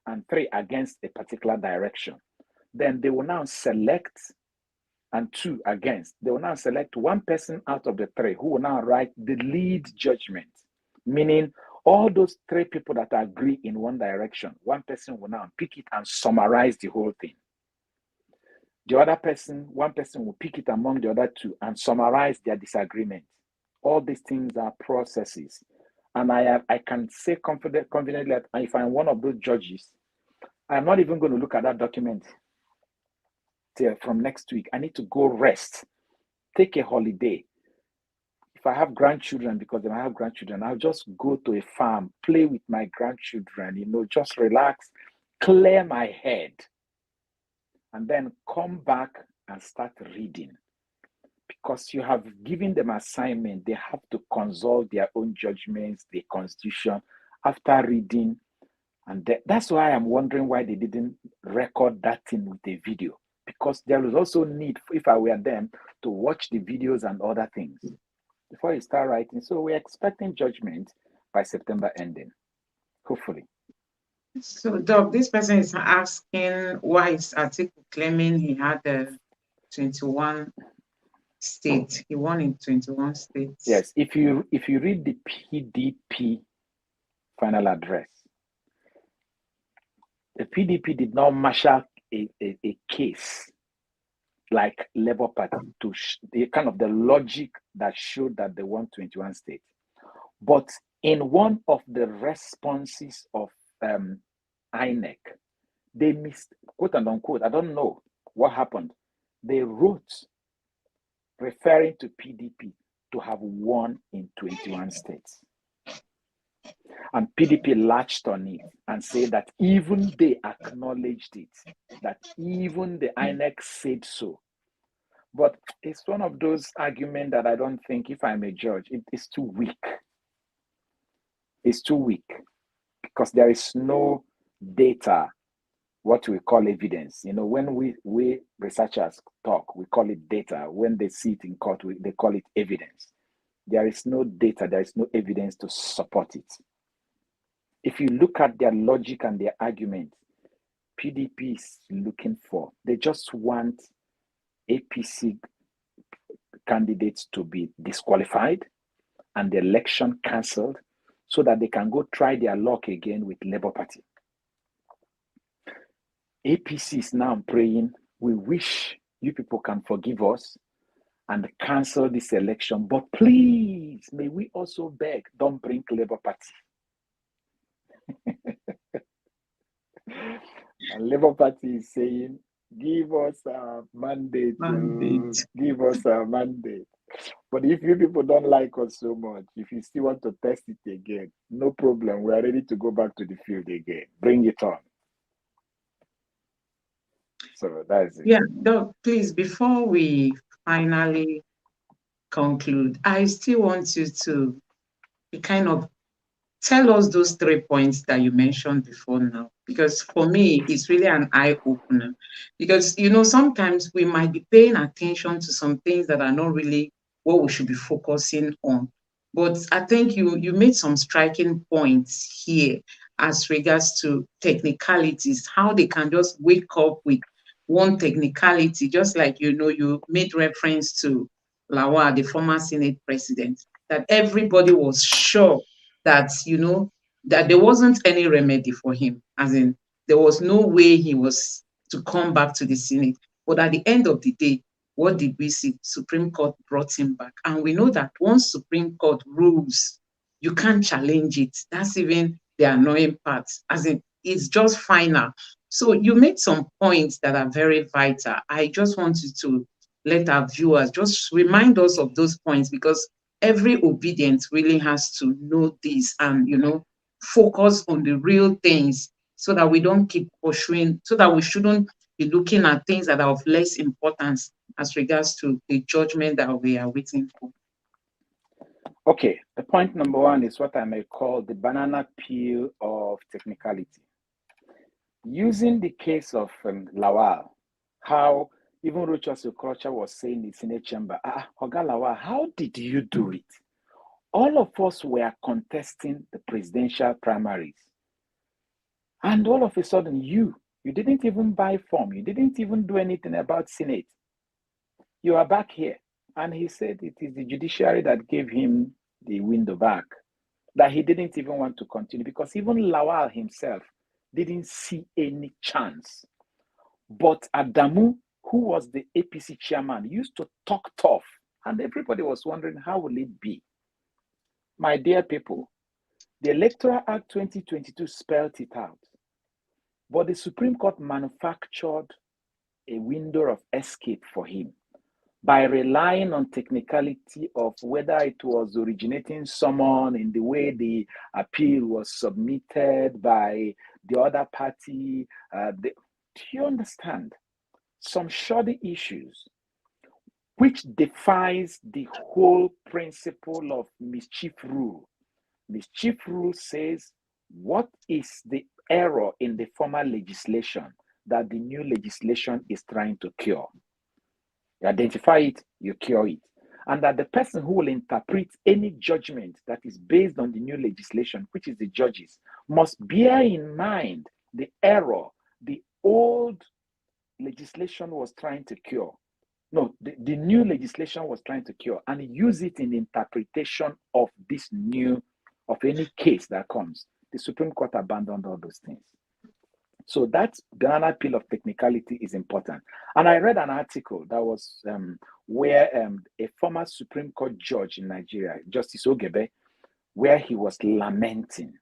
and 3 against a particular direction, then they will now select, and 2 against. They will now select 1 person out of the 3 who will now write the lead judgment, meaning all those 3 people that agree in one direction, 1 person will now pick it and summarize the whole thing. The other person, 1 person will pick it among the other 2 and summarize their disagreement. All these things are processes. And I can say confidently that if I'm one of those judges, I'm not even going to look at that document till from next week. I need to go rest, take a holiday. If I have grandchildren, because I have grandchildren, I'll just go to a farm, play with my grandchildren, just relax, clear my head, and then come back and start reading. Because you have given them assignment, they have to consult their own judgments, the constitution, after reading. And that's why I'm wondering why they didn't record that thing with a video. Because there is also need, if I were them, to watch the videos and other things before you start writing. So we're expecting judgment by September ending, hopefully. So, Doc, this person is asking why is Atiku claiming he had 21 states. He won in 21 states. Yes, if you read the PDP final address, the PDP did not marshal a case like Labour Party to the kind of the logic that showed that they won 21 states. But in one of the responses of INEC, they missed, quote and unquote, I don't know what happened. They wrote referring to PDP to have won in 21 states. And PDP latched on it and said that even they acknowledged it, that even the INEC said so. But it's one of those arguments that I don't think, if I'm a judge, it is too weak. It's too weak because there is no data, what we call evidence. You know, when we researchers talk, we call it data. When they see it in court, they call it evidence. There is no data, there is no evidence to support it. If you look at their logic and their argument, PDP is looking for, they just want APC candidates to be disqualified and the election cancelled so that they can go try their luck again with Labour Party. APC is now praying, we wish you people can forgive us and cancel this election, but please, may we also beg, don't bring Labour Party. And Labour Party is saying, give us a mandate. Give us a mandate. But if you people don't like us so much, if you still want to test it again, no problem. We are ready to go back to the field again. Bring it on. So that's it. Yeah, Doc, please, before we finally conclude, I still want you to kind of tell us those 3 points that you mentioned before now, because for me, it's really an eye-opener. Because, you know, sometimes we might be paying attention to some things that are not really what we should be focusing on. But I think you made some striking points here as regards to technicalities, how they can just wake up with one technicality, just like, you know, you made reference to Lawal, the former Senate president, that everybody was sure that, you know, that there wasn't any remedy for him, as in there was no way he was to come back to the Senate. But at the end of the day, what did we see? Supreme Court brought him back. And we know that once Supreme Court rules, you can't challenge it. That's even the annoying part, as in it's just final. So you made some points that are very vital. I just want you to let our viewers just remind us of those points, because every obedient really has to know this and, you know, focus on the real things so that we don't keep pursuing, so that we shouldn't be looking at things that are of less importance as regards to the judgment that we are waiting for. Okay, the point number 1 is what I may call the banana peel of technicality. Using the case of Lawal, how even Rochas Okrocha was saying in the Senate chamber, Oga Lawal, how did you do it? All of us were contesting the presidential primaries. And all of a sudden, you didn't even buy form. You didn't even do anything about Senate. You are back here. And he said it is the judiciary that gave him the window back, that he didn't even want to continue, because even Lawal himself didn't see any chance. But Adamu, who was the APC chairman, used to talk tough. And everybody was wondering, how will it be? My dear people, the Electoral Act 2022 spelled it out. But the Supreme Court manufactured a window of escape for him by relying on technicality of whether it was originating summon in the way the appeal was submitted by the other party. Do you understand? Some shoddy issues which defies the whole principle of mischief rule. Mischief rule says, what is the error in the former legislation that the new legislation is trying to cure? You identify it, you cure it. And that the person who will interpret any judgment that is based on the new legislation, which is the judges, must bear in mind the error the old legislation was trying to cure. No, the new legislation was trying to cure, and use it in the interpretation of this new, of any case that comes. The Supreme Court abandoned all those things. So that banana peel of technicality is important. And I read an article that was where a former Supreme Court judge in Nigeria, Justice Ogebe, where he was lamenting,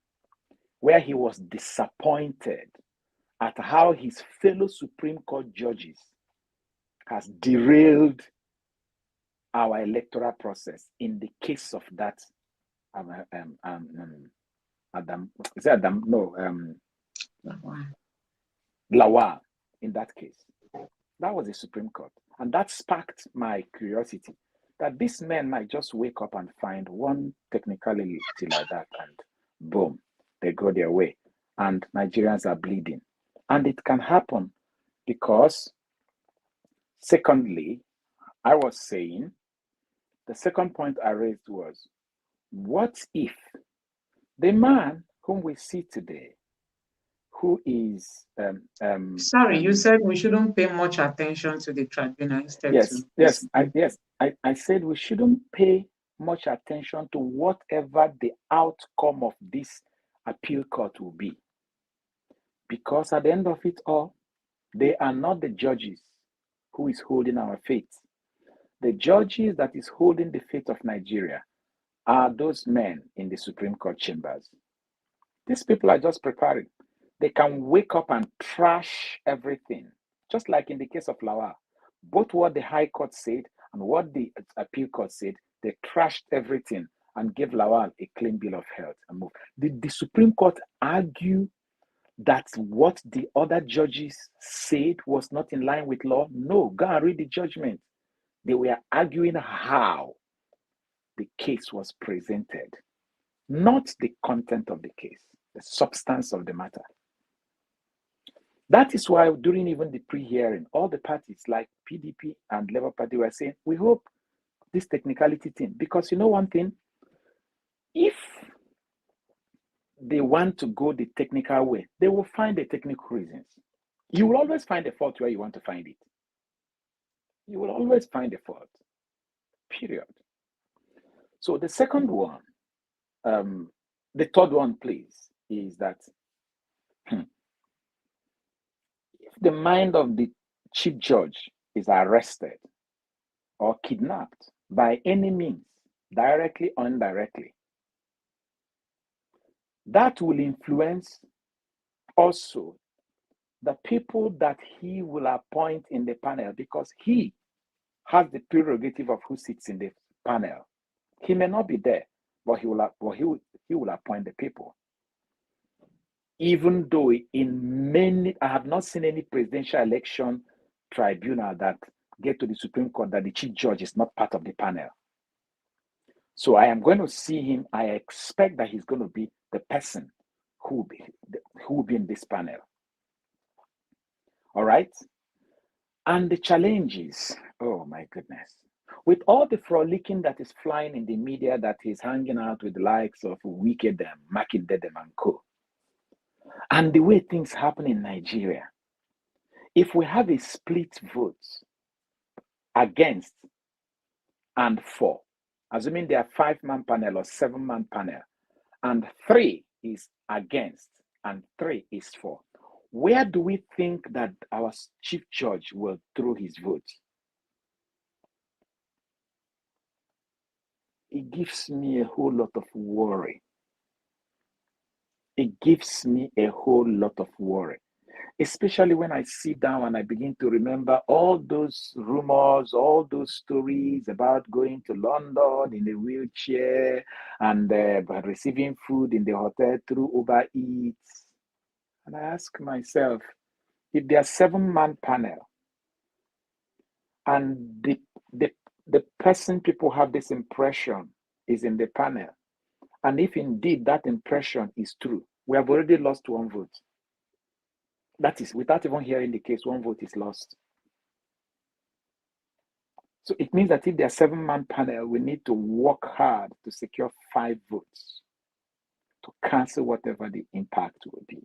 where he was disappointed at how his fellow Supreme Court judges has derailed our electoral process in the case of that Lawal in that case. That was the Supreme Court. And that sparked my curiosity that these men might just wake up and find one technicality like that, and boom, they go their way. And Nigerians are bleeding. And it can happen because, secondly, I was saying, the second point I raised was, what if the man whom we see today, who is Sorry, you said we shouldn't pay much attention to the tribunal instead yes, to yes, listen. I said we shouldn't pay much attention to whatever the outcome of this appeal court will be. Because at the end of it all, they are not the judges who is holding our fate. The judges that is holding the fate of Nigeria are those men in the Supreme Court chambers. These people are just preparing. They can wake up and trash everything, just like in the case of Lawal. Both what the High Court said and what the Appeal Court said, they trashed everything and gave Lawal a clean bill of health and move. Did the Supreme Court argue that what the other judges said was not in line with law? No, go and read the judgment. They were arguing how the case was presented, not the content of the case, the substance of the matter. That is why during even the pre-hearing, all the parties like PDP and Labour Party were saying, we hope this technicality thing, because you know one thing, if they want to go the technical way, they will find the technical reasons. You will always find a fault where you want to find it. You will always find a fault, period. So the second one, the third one, please, is that if the mind of the chief judge is arrested or kidnapped by any means, directly or indirectly, that will influence also the people that he will appoint in the panel, because he has the prerogative of who sits in the panel. He may not be there, but he will appoint the people. Even though in many, I have not seen any presidential election tribunal that get to the Supreme Court that the chief judge is not part of the panel. So I am going to see him. I expect that he's going to be the person who will be in this panel. All right? And the challenges, oh my goodness. With all the frolicking that is flying in the media, that is hanging out with the likes of Wicked, Makindedem and co. And the way things happen in Nigeria, if we have a split vote against and for, assuming they are 5-man panel or 7-man panel, and 3 is against and 3 is for, where do we think that our chief judge will throw his vote? It gives me a whole lot of worry. It gives me a whole lot of worry, especially when I sit down and I begin to remember all those rumors, all those stories about going to London in a wheelchair and receiving food in the hotel through Uber Eats. And I ask myself, if there are 7-man panel and the person people have this impression is in the panel, and if indeed that impression is true, we have already lost 1 vote. That is, without even hearing the case, 1 vote is lost. So it means that if there are 7-man panel, we need to work hard to secure 5 votes to cancel whatever the impact will be.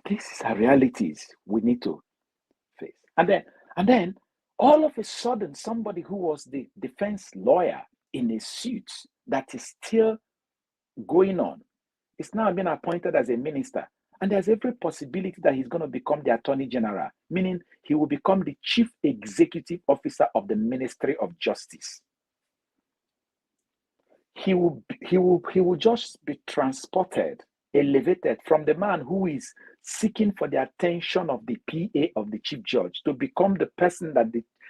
These are realities we need to face. And then all of a sudden, somebody who was the defense lawyer in a suit that is still going on is now being appointed as a minister. And there's every possibility that he's going to become the Attorney General, meaning he will become the Chief Executive Officer of the Ministry of Justice. He will just be transported, elevated from the man who is seeking for the attention of the PA of the chief judge to become the person that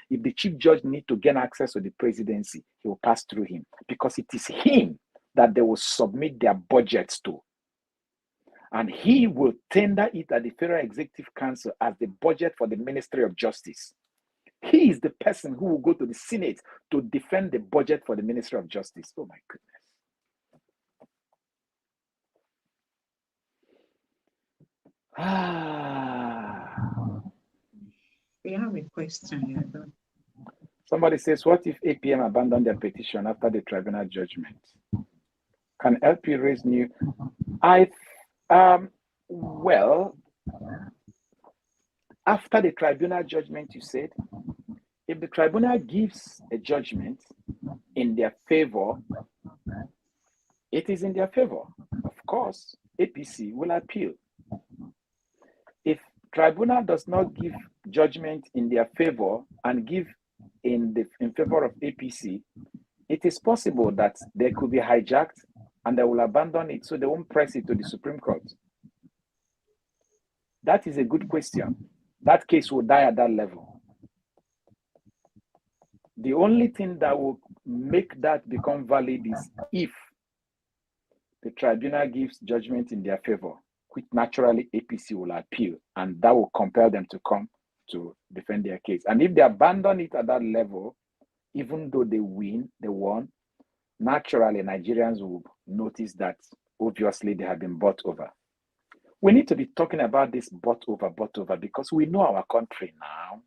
if the chief judge need to gain access to the presidency, he will pass through him, because it is him that they will submit their budgets to. and he will tender it at the Federal Executive Council as the budget for the Ministry of Justice. He is the person who will go to the Senate to defend the budget for the Ministry of Justice. Oh my goodness. We have a question here. Somebody says, what if APM abandoned their petition after the tribunal judgment? Can LP raise new? Well, after the tribunal judgment, you said, if the tribunal gives a judgment in their favor, it is in their favor. Of course, APC will appeal. If tribunal does not give judgment in their favor and give in favor of APC, it is possible that they could be hijacked and they will abandon it so they won't press it to the Supreme Court. That is a good question. That case will die at that level. The only thing that will make that become valid is if the tribunal gives judgment in their favor, which naturally APC will appeal, and that will compel them to come to defend their case. And if they abandon it at that level, even though they won, naturally Nigerians will notice that obviously they have been bought over. We need to be talking about this bought over, because we know our country now.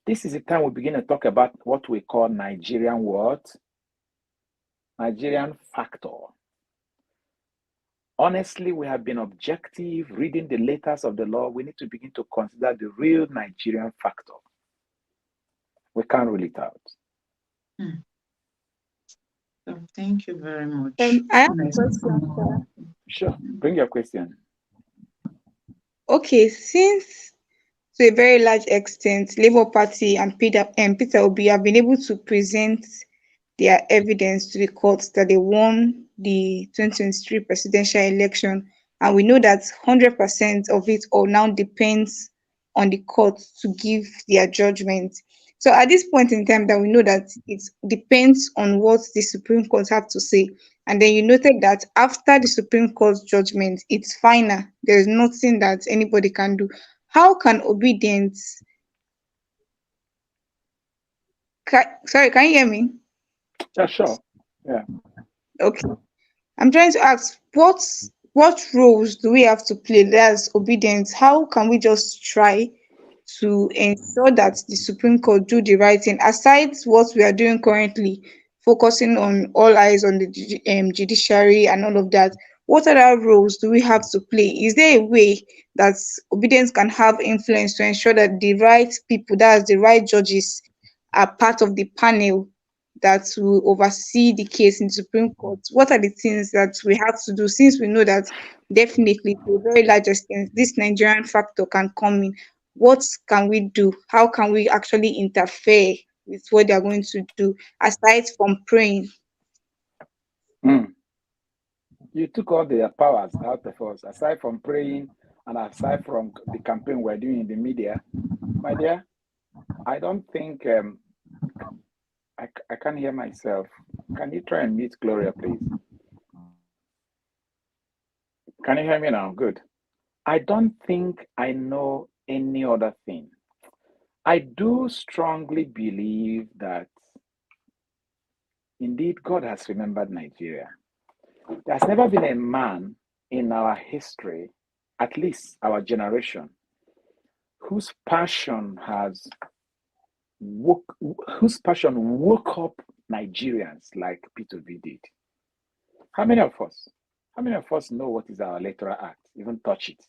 This is the time we begin to talk about what we call Nigerian what? Nigerian factor. Honestly, we have been objective, reading the letters of the law. We need to begin to consider the real Nigerian factor. We can't rule it out. So thank you very much. I have a question, sir. Sure, bring your question. Okay, since to a very large extent, Labour Party and Peter Obi have been able to present their evidence to the courts that they won the 2023 presidential election, and we know that 100% of it all now depends on the courts to give their judgment. So at this point in time that we know that it depends on what the Supreme Court have to say, and then you noted that after the Supreme Court's judgment, it's final. There's nothing that anybody can do. How can Obidients... Sorry, can you hear me? Yeah, sure. Yeah. Okay. I'm trying to ask, what roles do we have to play as Obidients? How can we just try to ensure that the Supreme Court do the right thing, aside what we are doing currently, focusing on all eyes on the judiciary and all of that? What other roles do we have to play? Is there a way that Obidients can have influence to ensure that the right people, that's the right judges, are part of the panel that will oversee the case in the Supreme Court? What are the things that we have to do, since we know that definitely to a very large extent this Nigerian factor can come in? What can we do? How can we actually interfere with what they are going to do, aside from praying? You took all the powers out of us, aside from praying and aside from the campaign we're doing in the media. My dear, I don't think I can't hear myself. Can you try and mute Gloria, please? Can you hear me now? Good. I don't think I know any other thing. I do strongly believe that indeed God has remembered Nigeria. There's never been a man in our history, at least our generation, whose passion woke up Nigerians like Peter Obi did. How many of us know what is our electoral act, even touch it?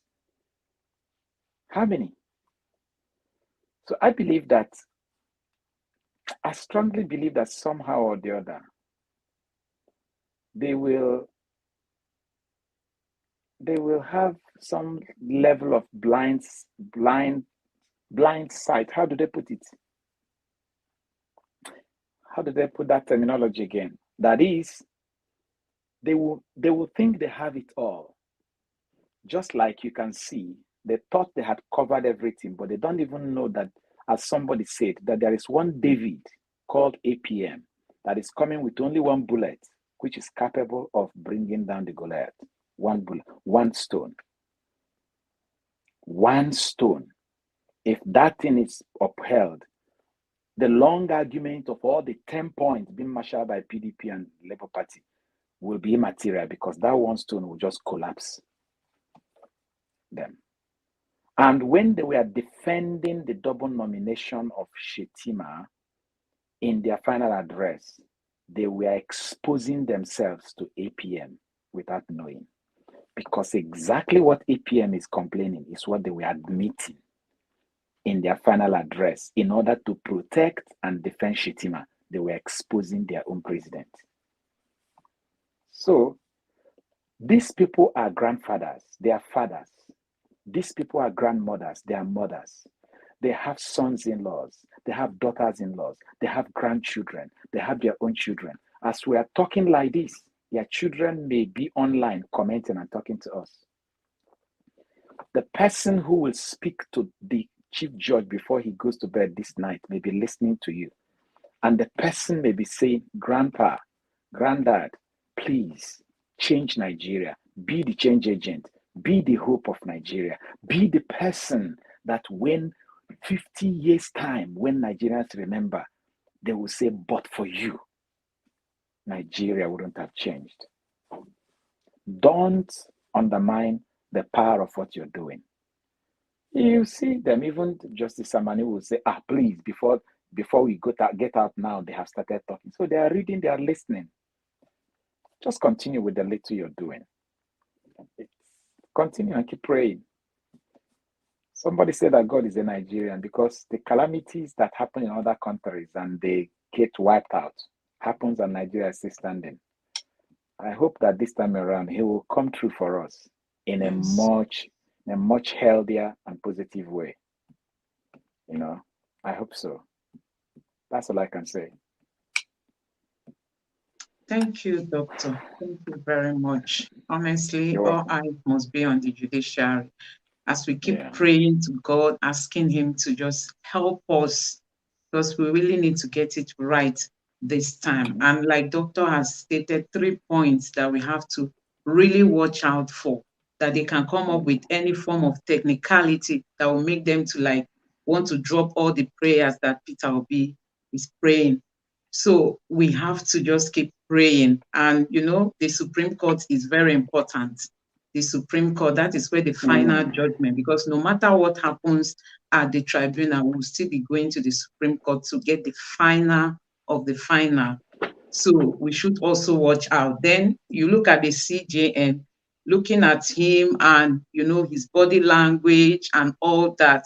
How many? So I strongly believe that somehow or the other, they will have some level of blind sight. How do they put it? How do they put that terminology again? That is, they will think they have it all. Just like you can see, they thought they had covered everything, but they don't even know that, as somebody said, that there is one David called APM that is coming with only one bullet, which is capable of bringing down the Goliath. one bullet, one stone. One stone. If that thing is upheld, the long argument of all the 10 points being marshaled by PDP and Labour Party will be immaterial, because that one stone will just collapse them. And when they were defending the double nomination of Shettima in their final address, they were exposing themselves to APM without knowing. Because exactly what APM is complaining is what they were admitting in their final address. In order to protect and defend Shettima, they were exposing their own president. So these people are grandfathers, they are fathers. These people are grandmothers, they are mothers. They have sons-in-laws, they have daughters-in-laws, they have grandchildren, they have their own children. As we are talking like this, their children may be online commenting and talking to us. The person who will speak to the chief judge before he goes to bed this night may be listening to you. And the person may be saying, Grandpa, Granddad, please change Nigeria. Be the change agent. Be the hope of Nigeria. Be the person that when 50 years' time, when Nigerians remember, they will say, but for you, Nigeria wouldn't have changed. Don't undermine the power of what you're doing. You see them, even Justice Samani will say, please, before we get out now, they have started talking. So they are reading, they are listening. Just continue with the little you're doing. Continue and keep praying. Somebody said that God is a Nigerian because the calamities that happen in other countries and they get wiped out happens and Nigeria is still standing. I hope that this time around he will come through for us in a much healthier and positive way. You know, I hope so. That's all I can say. Thank you, Doctor. Thank you very much. Honestly, all eyes must be on the judiciary as we keep praying to God, asking Him to just help us, because we really need to get it right this time. And like Doctor has stated, 3 points that we have to really watch out for, that they can come up with any form of technicality that will make them to want to drop all the prayers that Peter Obi is praying. So we have to just keep praying. And, the Supreme Court is very important. The Supreme Court, that is where the final judgment, because no matter what happens at the tribunal, we'll still be going to the Supreme Court to get the final of the final. So we should also watch out. Then you look at the CJN, looking at him and, his body language and all that,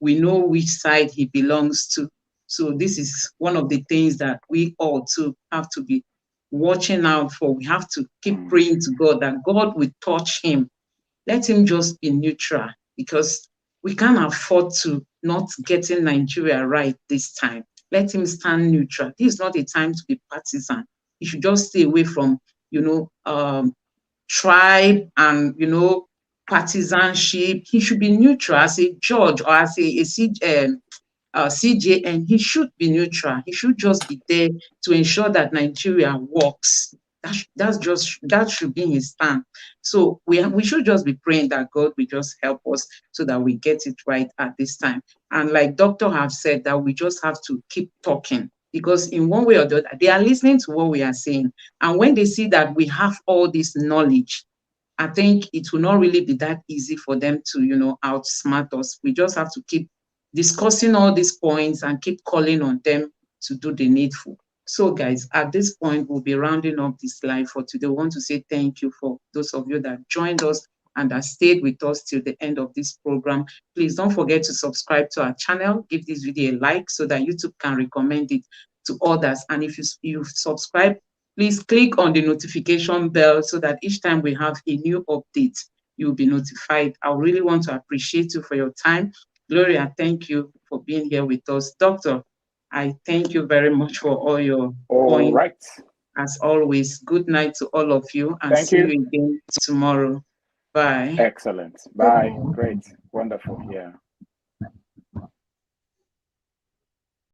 we know which side he belongs to. So this is one of the things that we all too have to be watching out for. We have to keep praying to God that God will touch him. Let him just be neutral, because we can't afford to not getting Nigeria right this time. Let him stand neutral. This is not a time to be partisan. He should just stay away from, tribe and, partisanship. He should be neutral as a judge or as a CJN. He should be neutral. He should just be there to ensure that Nigeria works. That should be his stand. So we should just be praying that God will just help us so that we get it right at this time. And like Doctor have said, that we just have to keep talking, because in one way or the other, they are listening to what we are saying. And when they see that we have all this knowledge, I think it will not really be that easy for them to, outsmart us. We just have to keep discussing all these points and keep calling on them to do the needful. So guys, at this point, we'll be rounding up this live for today. We want to say thank you for those of you that joined us and that stayed with us till the end of this program. Please don't forget to subscribe to our channel. Give this video a like so that YouTube can recommend it to others. And if you subscribe, please click on the notification bell so that each time we have a new update, you'll be notified. I really want to appreciate you for your time. Gloria, thank you for being here with us. Doctor, I thank you very much for all your points. Right. As always, good night to all of you, and see you again tomorrow. Bye. Excellent. Bye. Great. Wonderful. Yeah.